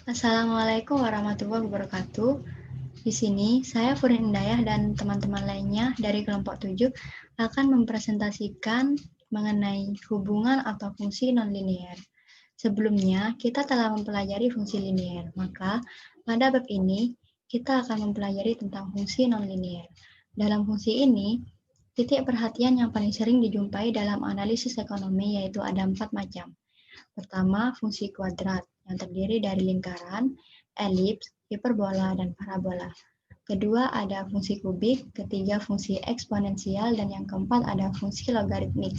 Assalamualaikum warahmatullahi wabarakatuh. Di sini, saya Furin Indayah dan teman-teman lainnya dari kelompok 7 akan mempresentasikan mengenai hubungan atau fungsi nonlinier. Sebelumnya, kita telah mempelajari fungsi linier, maka pada bab ini kita akan mempelajari tentang fungsi nonlinier. Dalam fungsi ini, titik perhatian yang paling sering dijumpai dalam analisis ekonomi yaitu ada 4 macam. Pertama, fungsi kuadrat yang terdiri dari lingkaran, elips, hiperbola, dan parabola. Kedua, ada fungsi kubik, ketiga fungsi eksponensial, dan yang keempat ada fungsi logaritmik.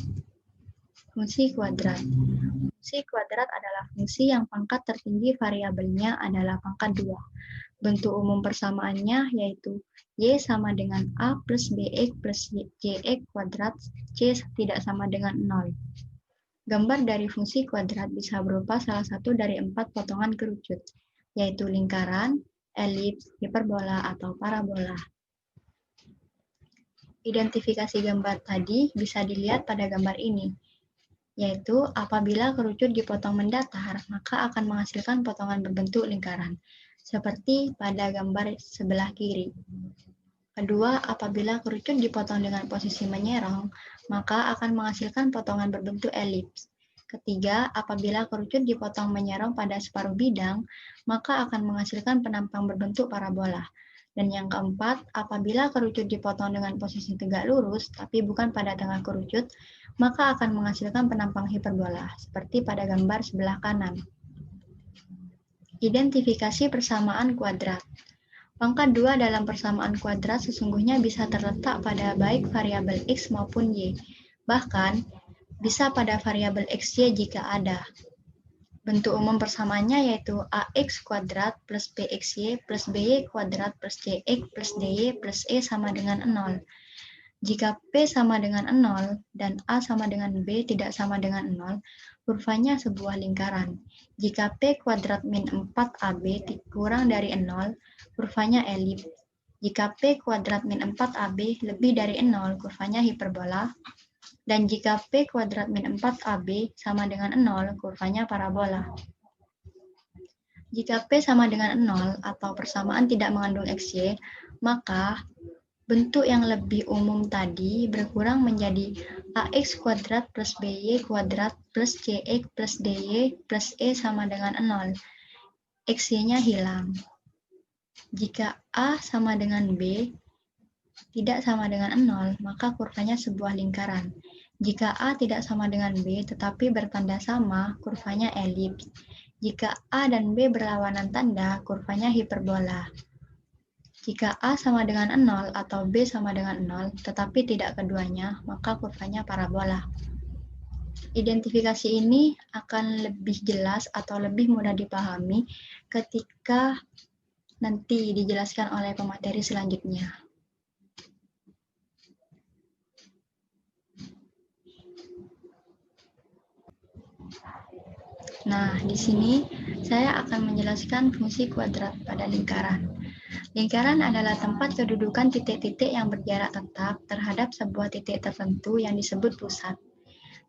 Fungsi kuadrat. Fungsi kuadrat adalah fungsi yang pangkat tertinggi variabelnya adalah pangkat 2. Bentuk umum persamaannya yaitu Y sama dengan A plus BX plus JX kuadrat, C tidak sama dengan 0. Gambar dari fungsi kuadrat bisa berupa salah satu dari 4 potongan kerucut, yaitu lingkaran, elips, hiperbola, atau parabola. Identifikasi gambar tadi bisa dilihat pada gambar ini, yaitu apabila kerucut dipotong mendatar, maka akan menghasilkan potongan berbentuk lingkaran, seperti pada gambar sebelah kiri. Kedua, apabila kerucut dipotong dengan posisi menyerong, maka akan menghasilkan potongan berbentuk elips. Ketiga, apabila kerucut dipotong menyerong pada separuh bidang, maka akan menghasilkan penampang berbentuk parabola. Dan yang keempat, apabila kerucut dipotong dengan posisi tegak lurus, tapi bukan pada tengah kerucut, maka akan menghasilkan penampang hiperbola, seperti pada gambar sebelah kanan. Identifikasi persamaan kuadrat. Pangkat 2 dalam persamaan kuadrat sesungguhnya bisa terletak pada baik variabel X maupun Y. Bahkan, bisa pada variabel XY jika ada. Bentuk umum persamaannya yaitu AX kuadrat plus BXY plus BY kuadrat plus CX plus DY plus E sama dengan 0. Jika P sama dengan 0 dan A sama dengan B tidak sama dengan 0, kurvanya sebuah lingkaran. Jika P kuadrat min 4AB kurang dari 0, kurvanya elips. Jika P kuadrat min 4AB lebih dari 0, kurvanya hiperbola. Dan jika P kuadrat min 4AB sama dengan 0, kurvanya parabola. Jika P sama dengan 0 atau persamaan tidak mengandung XY, maka bentuk yang lebih umum tadi berkurang menjadi AX kuadrat plus BY kuadrat plus CX plus DY plus E sama dengan 0. XY-nya hilang. Jika A sama dengan B tidak sama dengan 0, maka kurvanya sebuah lingkaran. Jika A tidak sama dengan B tetapi bertanda sama, kurvanya elips. Jika A dan B berlawanan tanda, kurvanya hiperbola. Jika A sama dengan 0 atau B sama dengan 0 tetapi tidak keduanya, maka kurvanya parabola. Identifikasi ini akan lebih jelas atau lebih mudah dipahami ketika nanti dijelaskan oleh pemateri selanjutnya. Nah, di sini saya akan menjelaskan fungsi kuadrat pada lingkaran. Lingkaran adalah tempat kedudukan titik-titik yang berjarak tetap terhadap sebuah titik tertentu yang disebut pusat.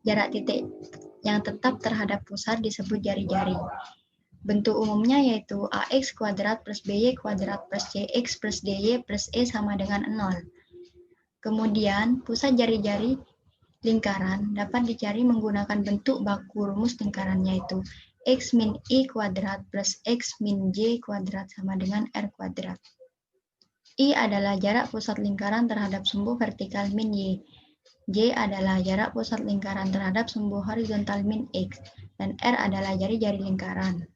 Jarak titik yang tetap terhadap pusat disebut jari-jari. Bentuk umumnya yaitu AX kuadrat plus BY kuadrat plus CX plus DY plus E sama dengan 0. Kemudian, pusat jari-jari lingkaran dapat dicari menggunakan bentuk baku rumus lingkaran yaitu X min I kuadrat plus X min J kuadrat sama dengan R kuadrat. I adalah jarak pusat lingkaran terhadap sumbu vertikal min Y. J adalah jarak pusat lingkaran terhadap sumbu horizontal min X. Dan R adalah jari-jari lingkaran.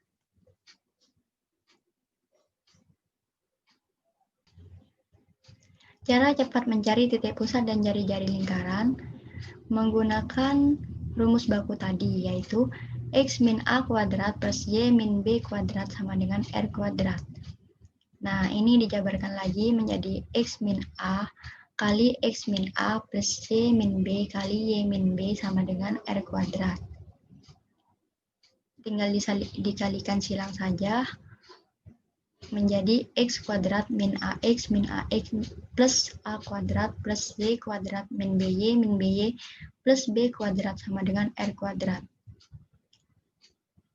Cara cepat mencari titik pusat dan jari-jari lingkaran menggunakan rumus baku tadi, yaitu X min A kuadrat plus Y min B kuadrat sama dengan R kuadrat. Nah, ini dijabarkan lagi menjadi X min A kali X min A plus Y min B kali Y min B sama dengan R kuadrat. Tinggal dikalikan silang saja menjadi X kuadrat min AX plus A kuadrat plus Y kuadrat min BY plus B kuadrat sama dengan R kuadrat.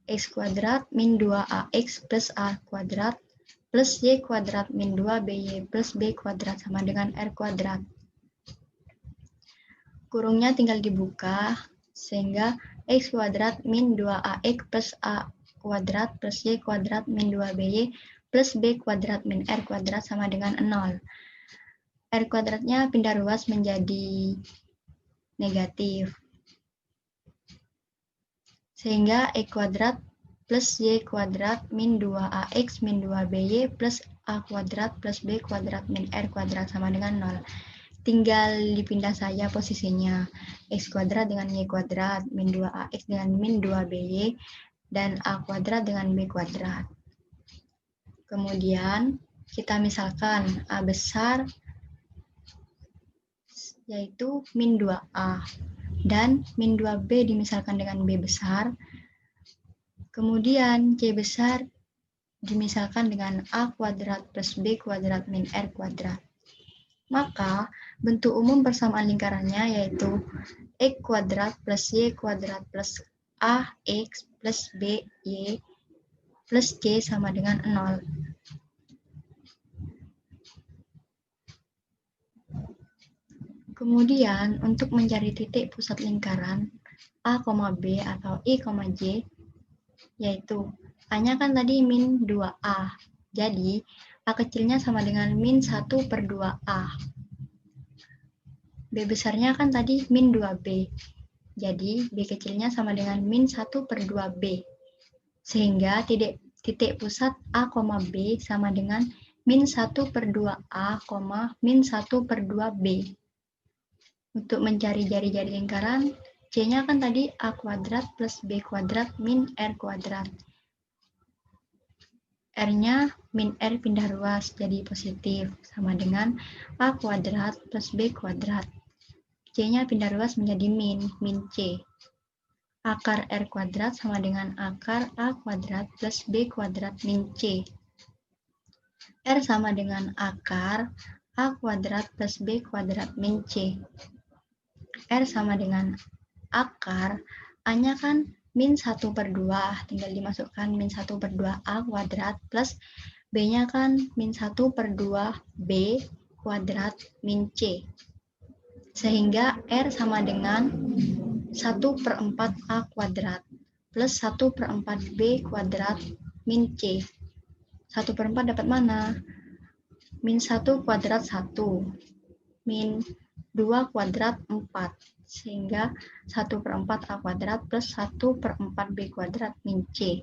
X kuadrat min 2AX plus A kuadrat plus Y kuadrat min 2BY plus B kuadrat sama dengan R kuadrat. Kurungnya tinggal dibuka, sehingga X kuadrat min 2AX plus A kuadrat plus Y kuadrat min 2BY plus B kuadrat min R kuadrat sama dengan 0. R kuadratnya pindah ruas menjadi negatif. Sehingga X kuadrat plus Y kuadrat min 2AX min 2BY plus A kuadrat plus B kuadrat min R kuadrat sama dengan 0. Tinggal dipindah saja posisinya. X kuadrat dengan Y kuadrat, min 2AX dengan min 2BY, dan A kuadrat dengan B kuadrat. Kemudian kita misalkan A besar yaitu min 2A. Dan min 2B dimisalkan dengan B besar, kemudian C besar dimisalkan dengan A kuadrat plus B kuadrat min R kuadrat. Maka bentuk umum persamaan lingkarannya yaitu X kuadrat plus Y kuadrat plus AX plus BY plus C sama dengan 0. Kemudian, untuk mencari titik pusat lingkaran A, B atau I, J, yaitu A-nya kan tadi min 2A. Jadi, A kecilnya sama dengan min 1/2A. B besarnya kan tadi min 2B. Jadi, B kecilnya sama dengan min 1/2B. Sehingga titik pusat A, B sama dengan min 1/2A, min 1/2B. Untuk mencari jari-jari lingkaran, C-nya kan tadi A kuadrat plus B kuadrat min R kuadrat. R-nya min R pindah ruas jadi positif, sama dengan A kuadrat plus B kuadrat. C-nya pindah ruas menjadi min C. Akar R kuadrat sama dengan akar A kuadrat plus B kuadrat min C. R sama dengan akar A kuadrat plus B kuadrat min C. R sama dengan akar, A-nya kan min 1/2, tinggal dimasukkan min 1/2A kuadrat plus B-nya kan min 1/2B kuadrat min C. Sehingga R sama dengan 1/4A kuadrat plus 1/4B kuadrat min C. 1/4 dapat mana? Min 1 kuadrat 1, min 2 kuadrat 4, sehingga 1/4A kuadrat plus 1/4B kuadrat min C.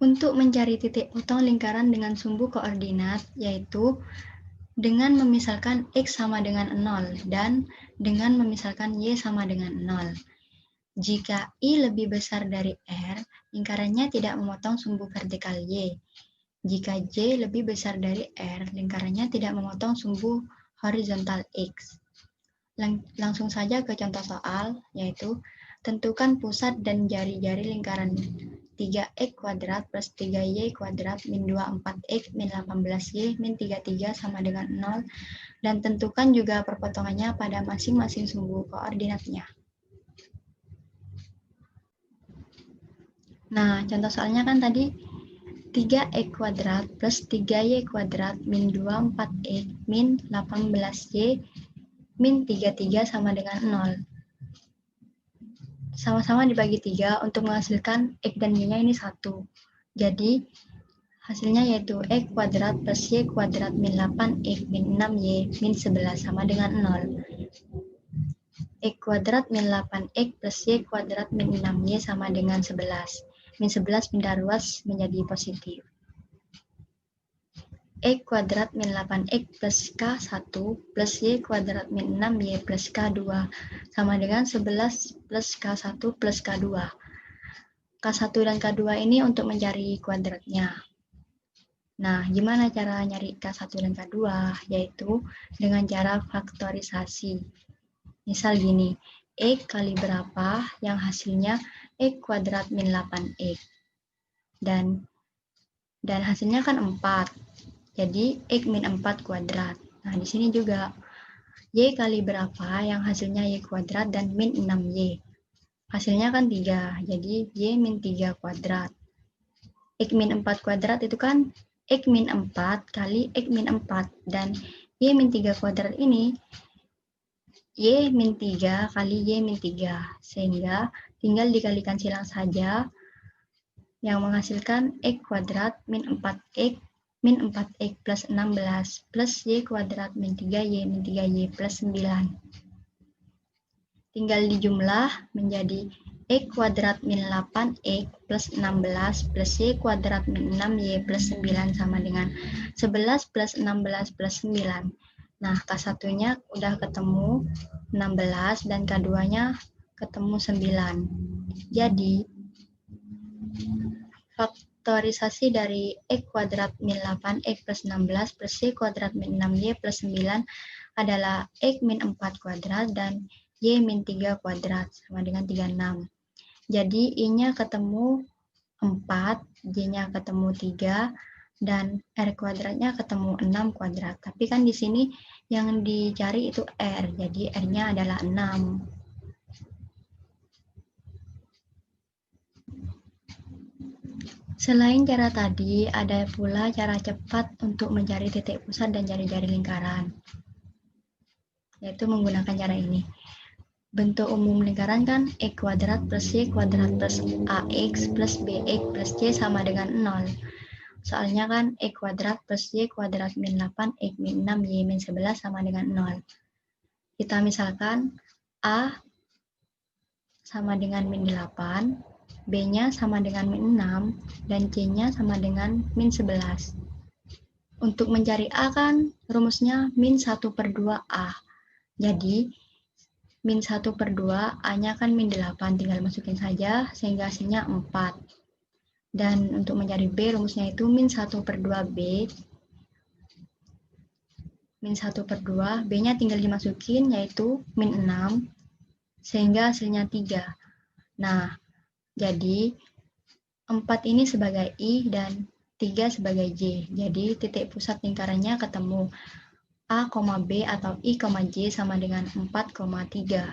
Untuk mencari titik potong lingkaran dengan sumbu koordinat, yaitu dengan memisalkan X sama dengan 0 dan dengan memisalkan Y sama dengan 0. Jika I lebih besar dari R, lingkarannya tidak memotong sumbu vertikal Y. Jika J lebih besar dari R, lingkarannya tidak memotong sumbu horizontal X. Langsung saja ke contoh soal, yaitu tentukan pusat dan jari-jari lingkaran 3X kuadrat plus 3Y kuadrat min 24X min 18Y min 33 sama dengan 0, dan tentukan juga perpotongannya pada masing-masing sumbu koordinatnya. Nah, contoh soalnya kan tadi 3X kuadrat plus 3Y kuadrat min 24X min 18Y min 33 sama dengan 0. Sama-sama dibagi 3 untuk menghasilkan X dan Y-nya ini 1. Jadi, hasilnya yaitu X kuadrat plus Y kuadrat min 8X min 6Y min 11 sama dengan 0. X kuadrat min 8X plus Y kuadrat min 6Y sama dengan 11. Min 11 pindah ruas menjadi positif. X kuadrat min 8X plus K1 plus Y kuadrat min 6Y plus K2 sama dengan 11 plus K1 plus K2. K1 dan K2 ini untuk mencari kuadratnya. Nah, gimana cara nyari K1 dan K2? Yaitu dengan cara faktorisasi. Misal gini, X kali berapa yang hasilnya X kuadrat min 8X. Dan hasilnya kan 4. Jadi X min 4 kuadrat. Nah, di sini juga Y kali berapa yang hasilnya Y kuadrat dan min 6Y. Hasilnya kan 3, jadi Y min 3 kuadrat. X min 4 kuadrat itu kan X min 4 kali X min 4. Dan Y min 3 kuadrat ini Y min 3 kali Y min 3. Sehingga tinggal dikalikan silang saja yang menghasilkan X kuadrat min 4X min 4X plus 16 plus Y kuadrat min 3Y min 3Y plus 9. Tinggal dijumlah menjadi X kuadrat min 8X plus 16 plus Y kuadrat min 6Y plus 9 sama dengan 11 plus 16 plus 9. Nah, K1-nya udah ketemu 16 dan K2-nya ketemu 9. Jadi, faktorisasi dari X kuadrat min 8X plus 16 plus Y kuadrat min 6Y plus 9 adalah X min 4 kuadrat dan Y min 3 kuadrat sama dengan 36. Jadi I-nya ketemu 4, Y-nya ketemu 3, dan R kuadratnya ketemu 6 kuadrat. Tapi kan di sini yang dicari itu R, jadi R-nya adalah 6. Selain cara tadi, ada pula cara cepat untuk mencari titik pusat dan jari-jari lingkaran, yaitu menggunakan cara ini. Bentuk umum lingkaran kan X kuadrat plus Y kuadrat plus AX plus BX plus C sama dengan 0. Soalnya kan X kuadrat plus Y kuadrat min 8, X min 6, Y min 11 sama dengan 0. Kita misalkan A sama dengan min 8, B-nya sama dengan min 6, dan C-nya sama dengan min 11. Untuk mencari A kan rumusnya min 1/2A. Jadi, min 1/2, A-nya kan min 8, tinggal masukin saja sehingga hasilnya 4. Dan untuk mencari B, rumusnya itu min 1/2B. Min 1/2, B-nya tinggal dimasukin yaitu min 6, sehingga hasilnya 3. Nah, jadi 4 ini sebagai I dan 3 sebagai J. Jadi titik pusat lingkarannya ketemu A, B atau I, J sama dengan 4,3.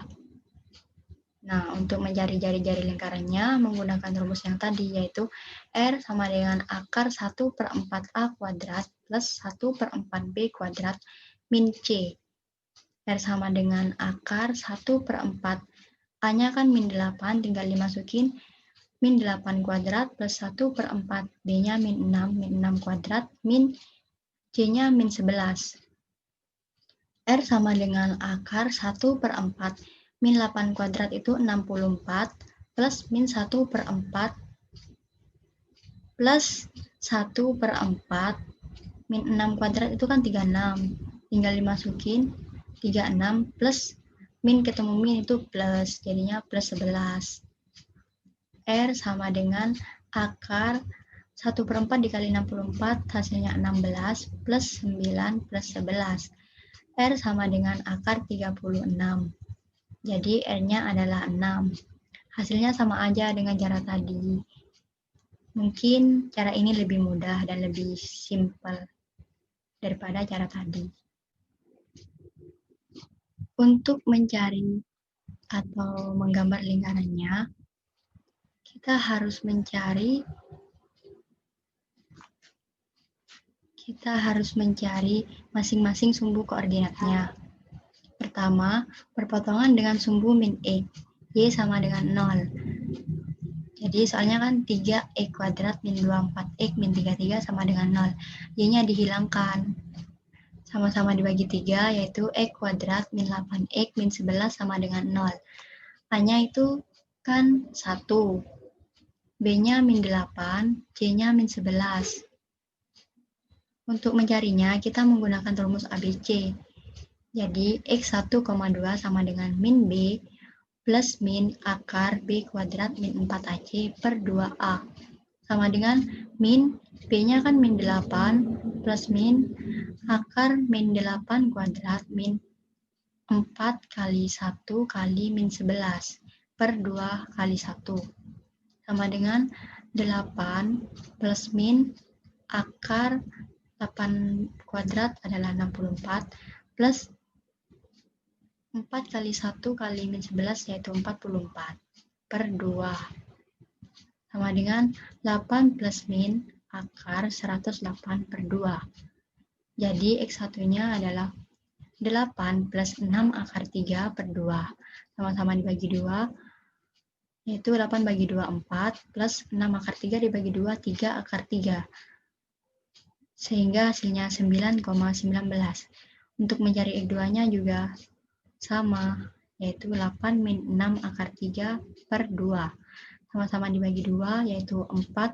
Nah, untuk mencari jari-jari lingkarannya menggunakan rumus yang tadi, yaitu R sama dengan akar 1/4A kuadrat plus 1/4B kuadrat min C. R sama dengan akar 1/4. A-nya kan min 8, tinggal dimasukin min 8 kuadrat plus 1/4. B-nya min 6 kuadrat min C-nya min 11. R sama dengan akar 1/4. Min 8 kuadrat itu 64 plus min 1/4 plus 1/4 min 6 kuadrat itu kan 36. Tinggal dimasukin 36 plus min ketemu min itu plus, jadinya plus 11. R sama dengan akar 1/4 dikali 64 hasilnya 16 plus 9 plus 11. R sama dengan akar 36. Jadi R-nya adalah 6. Hasilnya sama aja dengan cara tadi. Mungkin cara ini lebih mudah dan lebih simpel daripada cara tadi. Untuk mencari atau menggambar lingkarannya, kita harus mencari masing-masing sumbu koordinatnya. Pertama, perpotongan dengan sumbu min X, Y sama dengan 0. Jadi soalnya kan 3X kuadrat min 24X min 33 sama dengan 0. Y-nya dihilangkan. Sama-sama dibagi 3, yaitu X kuadrat min 8X min 11 sama dengan 0. A-nya itu kan 1. B-nya min 8, C-nya min 11. Untuk mencarinya, kita menggunakan rumus ABC. Jadi, X1,2 sama dengan min B plus min akar B kuadrat min 4AC per 2A. Sama dengan min, B-nya kan min 8 plus min akar min 8 kuadrat min 4 kali 1 kali min 11 per 2 kali 1. Sama dengan 8 plus min akar 8 kuadrat adalah 64 plus 4 kali 1 kali min 11 yaitu 44 per 2 sama dengan 8 plus min akar 108 per 2. Jadi X1-nya adalah 8 plus 6 akar 3 per 2. Sama-sama dibagi 2, yaitu 8 bagi 2, 4, plus 6 akar 3 dibagi 2, 3 akar 3. Sehingga hasilnya 9,19. Untuk mencari X2-nya juga sama, yaitu 8 min 6 akar 3 per 2. Sama-sama dibagi 2, yaitu 4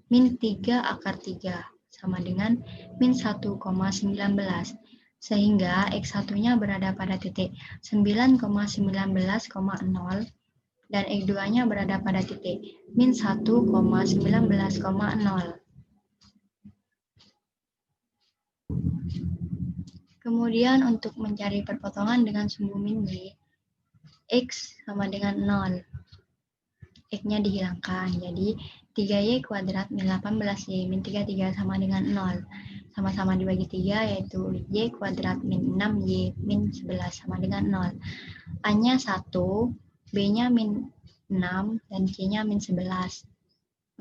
min 3 akar 3, sama dengan min 1,19. Sehingga X1-nya berada pada titik 9,19,0 dan X2-nya berada pada titik min 1,19,0. Kemudian untuk mencari perpotongan dengan sumbu min Y, X sama dengan 0. X-nya dihilangkan, jadi 3Y kuadrat min 18Y min 33 sama dengan 0. Sama-sama dibagi 3, yaitu Y kuadrat min 6Y min 11 sama dengan 0. A-nya 1, B-nya min 6, dan C-nya min 11.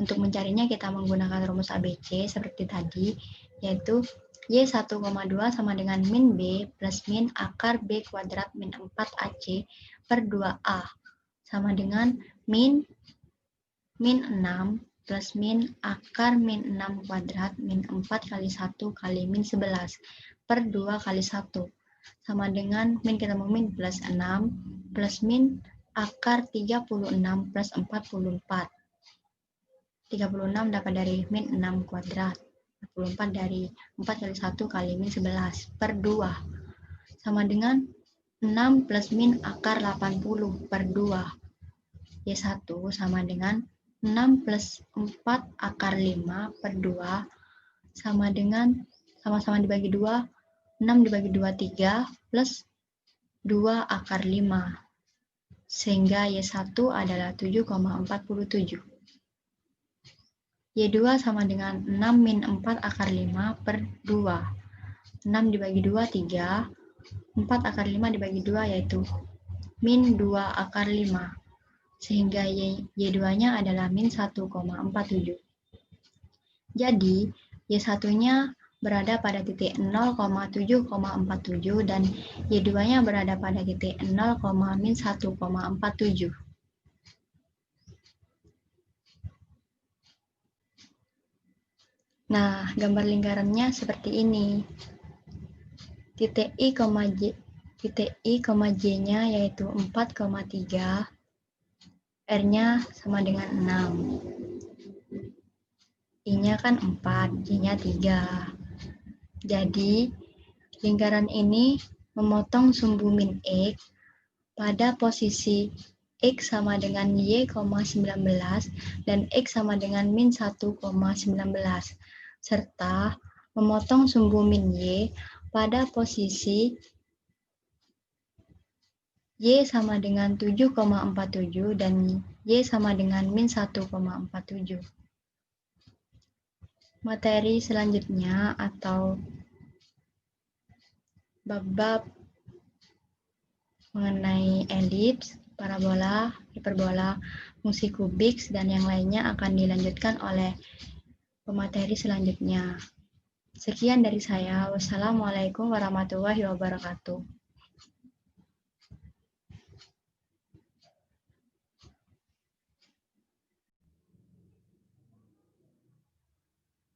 Untuk mencarinya kita menggunakan rumus ABC seperti tadi, yaitu Y1,2 sama dengan min B plus min akar B kuadrat min 4AC per 2A sama dengan min 6 plus min akar min 6 kuadrat min 4 kali 1 kali min 11 per 2 kali 1 sama dengan min ketemu min plus 6 plus min akar 36 plus 44. 36 dapat dari min 6 kuadrat. 44 dari 4 kali 1 kali min 11 per 2 sama dengan 6 plus min akar 80 per 2. Y1 sama dengan 6 plus 4 akar 5 per 2 sama dengan sama-sama dibagi 2, 6 dibagi 2, 3 plus 2 akar 5. Sehingga Y1 adalah 7,47. Y2 sama dengan 6 min 4 akar 5 per 2. 6 dibagi 2, 3. 4 akar 5 dibagi 2 yaitu min 2 akar 5. Sehingga Y2-nya adalah min 1,47. Jadi, Y1-nya berada pada titik 0,7,47 dan Y2-nya berada pada titik 0,-1,47. Nah, gambar lingkarannya seperti ini. Titik I, J-nya yaitu 4,3, R-nya sama dengan 6. I-nya kan 4, J-nya 3. Jadi, lingkaran ini memotong sumbu min X pada posisi X sama dengan Y,19 dan X sama dengan min 1,19 serta memotong sumbu min Y pada posisi Y sama dengan 7,47 dan Y sama dengan min 1,47. Materi selanjutnya atau bab-bab mengenai elips, parabola, hiperbola, fungsi kubik, dan yang lainnya akan dilanjutkan oleh pemateri selanjutnya. Sekian dari saya. Wassalamualaikum warahmatullahi wabarakatuh.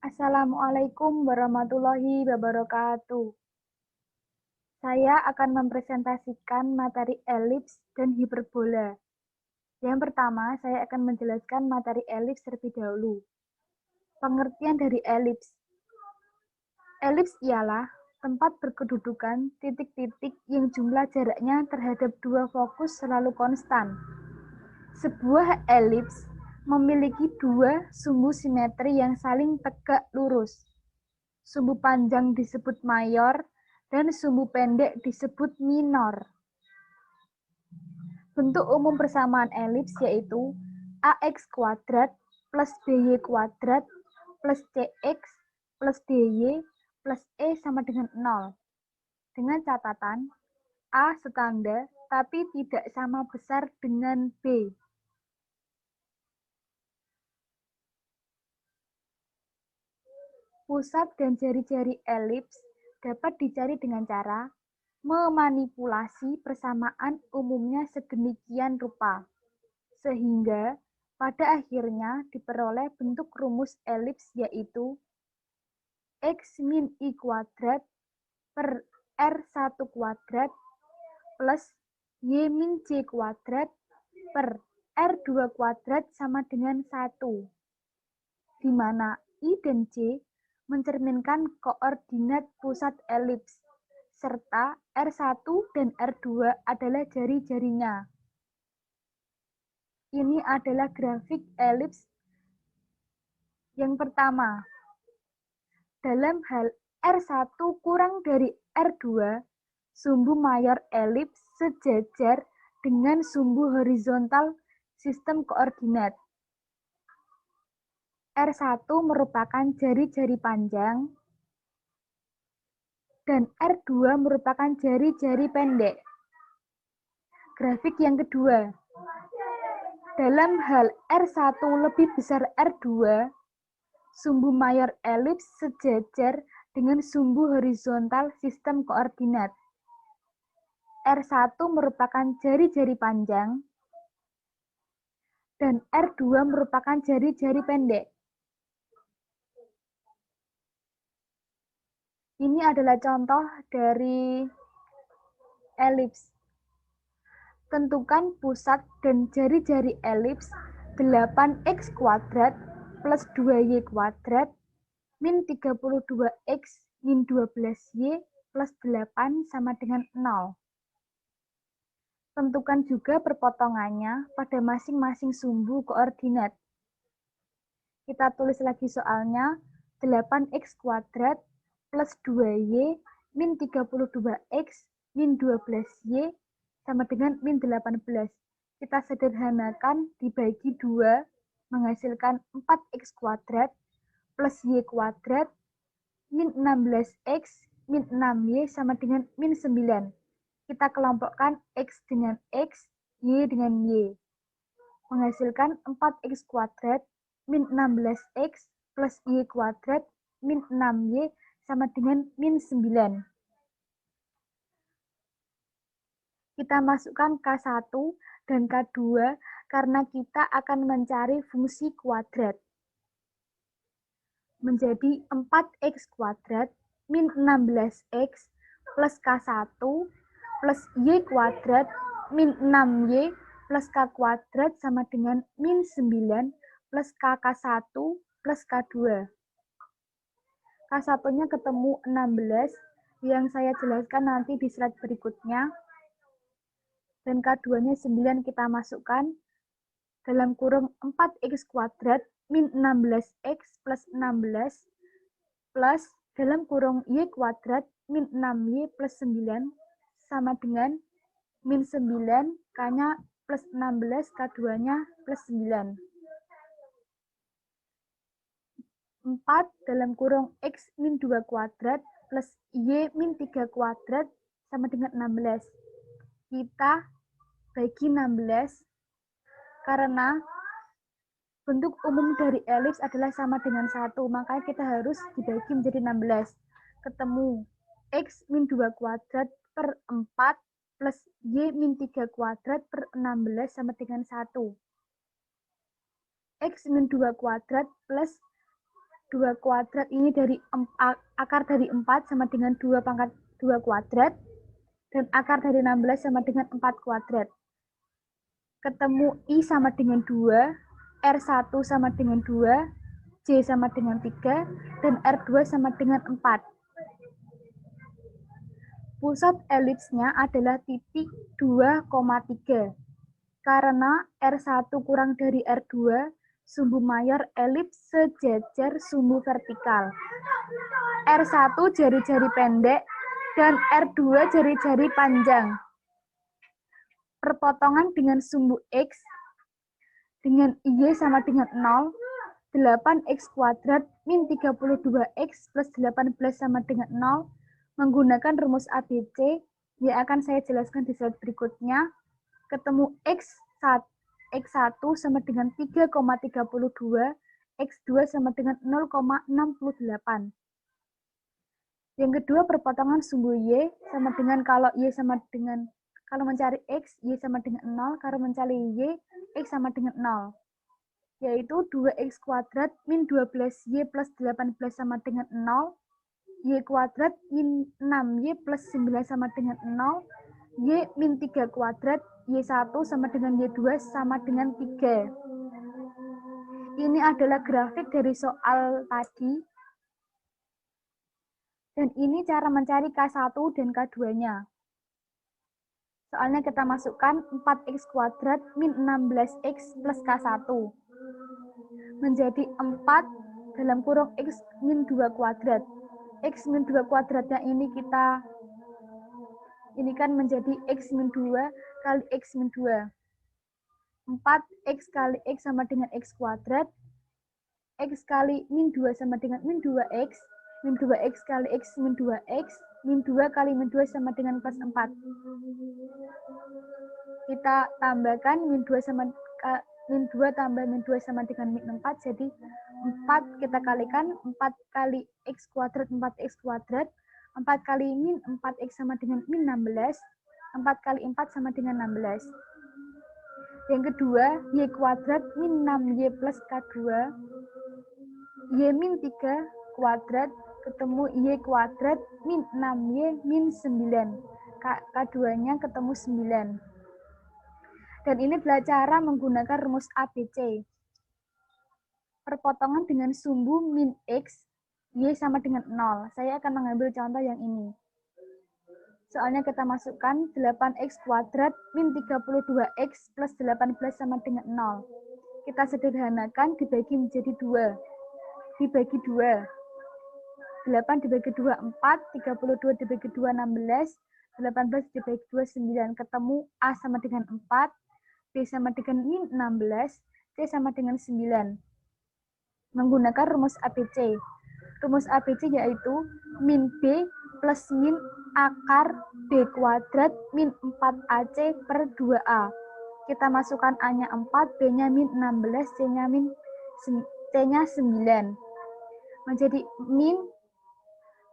Assalamualaikum warahmatullahi wabarakatuh. Saya akan mempresentasikan materi elips dan hiperbola. Yang pertama, saya akan menjelaskan materi elips terlebih dahulu. Pengertian dari elips. Elips ialah tempat berkedudukan titik-titik yang jumlah jaraknya terhadap dua fokus selalu konstan. Sebuah elips memiliki dua sumbu simetri yang saling tegak lurus. Sumbu panjang disebut mayor dan sumbu pendek disebut minor. Bentuk umum persamaan elips yaitu AX kuadrat plus BY kuadrat plus CX plus DY plus E sama dengan 0. Dengan catatan, A setanda, tapi tidak sama besar dengan B. Pusat dan jari-jari elips dapat dicari dengan cara memanipulasi persamaan umumnya sedemikian rupa, sehingga pada akhirnya diperoleh bentuk rumus elips yaitu X min I kuadrat per R1 kuadrat plus Y min C kuadrat per R2 kuadrat sama dengan 1, di mana I dan C mencerminkan koordinat pusat elips, serta R1 dan R2 adalah jari-jarinya. Ini adalah grafik elips yang pertama. Dalam hal R1 kurang dari R2, sumbu mayor elips sejajar dengan sumbu horizontal sistem koordinat. R1 merupakan jari-jari panjang dan R2 merupakan jari-jari pendek. Grafik yang kedua. Dalam hal R1 lebih besar R2, sumbu mayor elips sejajar dengan sumbu horizontal sistem koordinat. R1 merupakan jari-jari panjang dan R2 merupakan jari-jari pendek. Ini adalah contoh dari elips. Tentukan pusat dan jari-jari elips 8x kuadrat plus 2y kuadrat min 32x min 12y plus 8 sama dengan 0. Tentukan juga perpotongannya pada masing-masing sumbu koordinat. Kita tulis lagi soalnya 8x kuadrat plus 2y min 32x min 12y sama dengan min 18. Kita sederhanakan dibagi 2 menghasilkan 4x kuadrat plus y kuadrat min 16x min 6y sama dengan min 9. Kita kelompokkan x dengan x, y dengan y. Menghasilkan 4x kuadrat min 16x plus y kuadrat min 6y sama dengan min 9. Kita masukkan K1 dan K2 karena kita akan mencari fungsi kuadrat. Menjadi 4x kuadrat min 16x plus K1 plus y kuadrat min 6y plus k kuadrat sama dengan min 9 plus KK1 plus K2. K1-nya ketemu 16 yang saya jelaskan nanti di slide berikutnya. Dan K2-nya 9 kita masukkan dalam kurung 4x kuadrat min 16x plus 16 plus dalam kurung y kuadrat min 6y plus 9 sama dengan min 9, K-nya plus 16, K2-nya plus 9. 4 dalam kurung x min 2 kuadrat plus y min 3 kuadrat sama dengan 16. Kita bagi 16 karena bentuk umum dari elips adalah sama dengan 1, makanya kita harus dibagi menjadi 16. Ketemu x min 2 kuadrat per 4 plus y min 3 kuadrat per 16 sama dengan 1. X min 2 kuadrat plus 2 kuadrat ini dari akar dari 4 sama dengan 2 pangkat 2 kuadrat. Dan akar dari 16 sama dengan 4 kuadrat. Ketemu I sama dengan 2, R1 sama dengan 2, J sama dengan 3, dan R2 sama dengan 4. Pusat elipsnya adalah titik 2,3. Karena R1 kurang dari R2, sumbu mayor elips sejajar sumbu vertikal. R1 jari-jari pendek dan R2 jari-jari panjang. Perpotongan dengan sumbu X dengan Y sama dengan 0, 8x kuadrat min 32x plus 18 sama dengan 0, menggunakan rumus ABC, Ya, akan saya jelaskan di slide berikutnya. Ketemu X1 sama dengan 3,32, X2 sama dengan 0,68. Yang kedua, perpotongan sumbu Y sama dengan kalau mencari X, Y sama dengan 0, kalau mencari Y, X sama dengan 0. Yaitu 2X kuadrat min 12Y plus 18 sama dengan 0, Y kuadrat min 6Y plus 9 sama dengan 0, Y min 3 kuadrat, Y1 sama dengan Y2 sama dengan 3. Ini adalah grafik dari soal tadi. Dan ini cara mencari K1 dan K2-nya. Soalnya kita masukkan 4X kuadrat min 16X plus K1. Menjadi 4 dalam kurung X min 2 kuadrat. X min 2 kuadratnya ini kan menjadi X min 2 kali X min 2. 4X kali X sama dengan X kuadrat. X kali min 2 sama dengan min 2X. Min 2X kali X min 2X. Min 2 kali min 2 sama dengan plus 4. Kita tambahkan min 2 tambah min 2 sama dengan min 4. Jadi 4 kita kalikan 4 kali X kuadrat 4X kuadrat. 4 kali min 4X sama dengan min 16. 4 kali 4 sama dengan 16. Yang kedua, Y kuadrat min 6Y plus K2. Y min 3 kuadrat ketemu Y kuadrat min 6Y min 9. K2-nya ketemu 9. Dan ini adalah cara menggunakan rumus ABC. Perpotongan dengan sumbu min X, Y sama dengan 0. Saya akan mengambil contoh yang ini. Soalnya kita masukkan 8X kuadrat min 32X plus 18 sama dengan 0. Kita sederhanakan dibagi menjadi 2. Dibagi 2. 8 dibagi 2, 4. 32 dibagi 2, 16. 18 dibagi 2, 9. Ketemu A sama dengan 4. B sama dengan min 16. C sama dengan 9. Menggunakan rumus ABC. Rumus ABC yaitu min B plus min akar B kuadrat min 4AC per 2A. Kita masukkan A-nya 4, B-nya min 16, C-nya 9. Menjadi min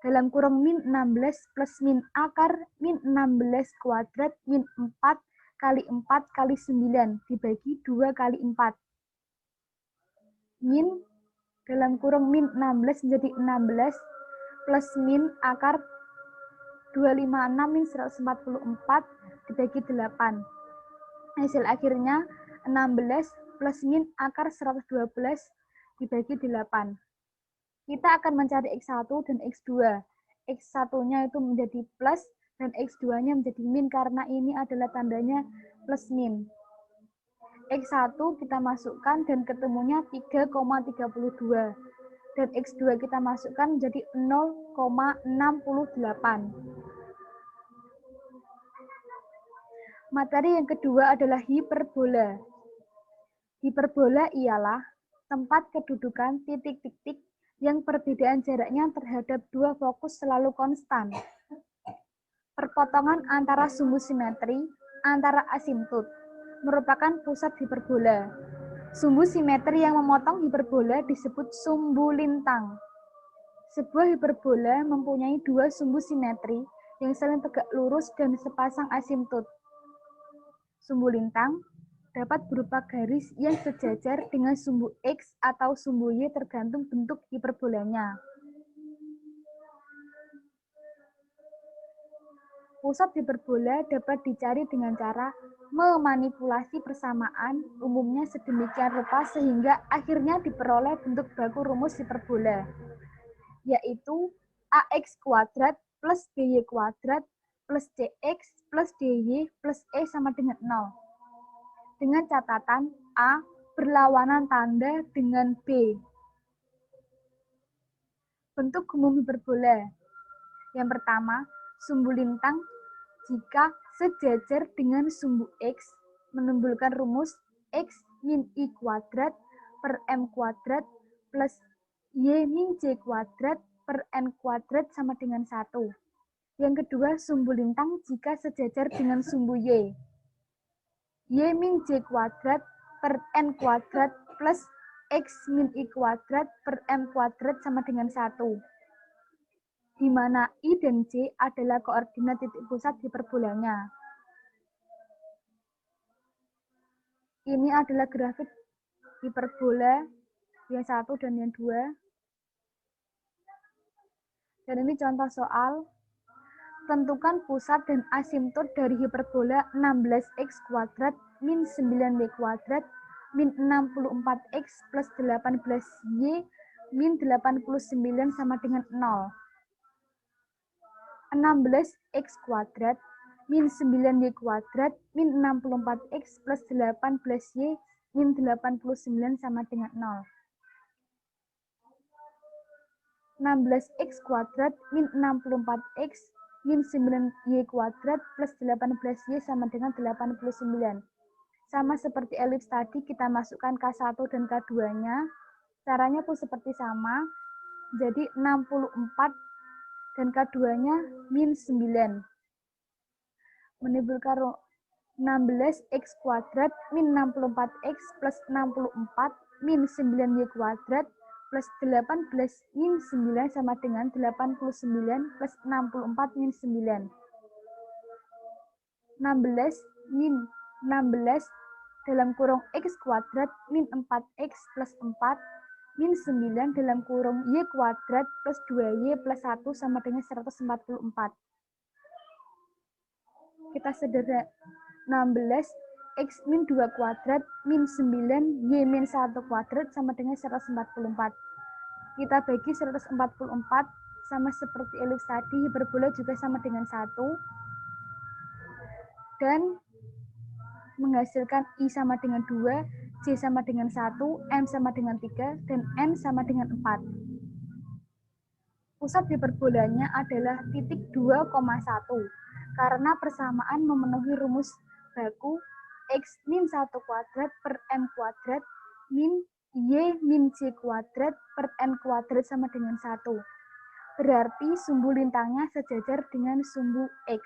dalam kurung min 16 plus min akar min 16 kuadrat min 4 kali 4 kali 9 dibagi 2 kali 4. Min dalam kurung min 16 menjadi 16 plus min akar 256 min 144 dibagi 8. Hasil akhirnya 16 plus min akar 112 dibagi 8. Kita akan mencari X1 dan X2. X1-nya itu menjadi plus dan X2-nya menjadi min karena ini adalah tandanya plus min. X1 kita masukkan dan ketemunya 3,32. Dan X2 kita masukkan menjadi 0,68. Materi yang kedua adalah hiperbola. Hiperbola ialah tempat kedudukan titik-titik yang perbedaan jaraknya terhadap dua fokus selalu konstan. Perpotongan antara sumbu simetri antara asimptot merupakan pusat hiperbola. Sumbu simetri yang memotong hiperbola disebut sumbu lintang. Sebuah hiperbola mempunyai dua sumbu simetri yang saling tegak lurus dan sepasang asimptot. Sumbu lintang dapat berupa garis yang sejajar dengan sumbu X atau sumbu Y tergantung bentuk hiperbolanya. Pusat hiperbola dapat dicari dengan cara memanipulasi persamaan umumnya sedemikian rupa sehingga akhirnya diperoleh bentuk baku rumus hiperbola, yaitu AX kuadrat plus BY kuadrat plus CX plus DY plus E sama dengan 0. Dengan catatan A berlawanan tanda dengan B. Bentuk umum hiperbola. Yang pertama, sumbu lintang jika sejajar dengan sumbu X menimbulkan rumus X min I kuadrat per M kuadrat plus Y min J kuadrat per N kuadrat sama dengan 1. Yang kedua, sumbu lintang jika sejajar dengan sumbu Y. Y min J kuadrat per N kuadrat plus X min I kuadrat per M kuadrat sama dengan 1. Di mana I dan J adalah koordinat titik pusat hiperbolanya. Ini adalah grafik hiperbola yang 1 dan yang 2. Dan ini contoh soal. Tentukan pusat dan asimptot dari hiperbola 16x kuadrat min 9y kuadrat min 64x plus 18y min 89 sama dengan 0. 16x kuadrat min 9y kuadrat min 64x plus 18y min 89 sama dengan 0. 16x kuadrat min 64x min 9y kuadrat plus 18y sama dengan 89. Sama seperti elips tadi, kita masukkan K1 dan K2-nya. Caranya pun seperti sama. Jadi 64 dan K2-nya min 9. Menimbulkan 16x kuadrat min 64x plus 64 min 9y kuadrat plus 18 min 9 sama dengan 89 plus 64 min 9. 16 min 16 dalam kurung x kuadrat min 4x plus 4 min 9 dalam kurung y kuadrat plus 2y plus 1 sama dengan 144. Kita sederhana 16 x min 2 kuadrat min 9 y min 1 kuadrat sama dengan 144. Kita bagi 144 sama seperti elips tadi, hiperbola juga sama dengan 1. Dan menghasilkan I sama dengan 2, J sama dengan 1, M sama dengan 3, dan N sama dengan 4. Pusat hiperbolanya adalah titik 2,1 karena persamaan memenuhi rumus baku X min 1 kuadrat per M kuadrat min Y min J kuadrat per N kuadrat sama dengan 1. Berarti sumbu lintangnya sejajar dengan sumbu X.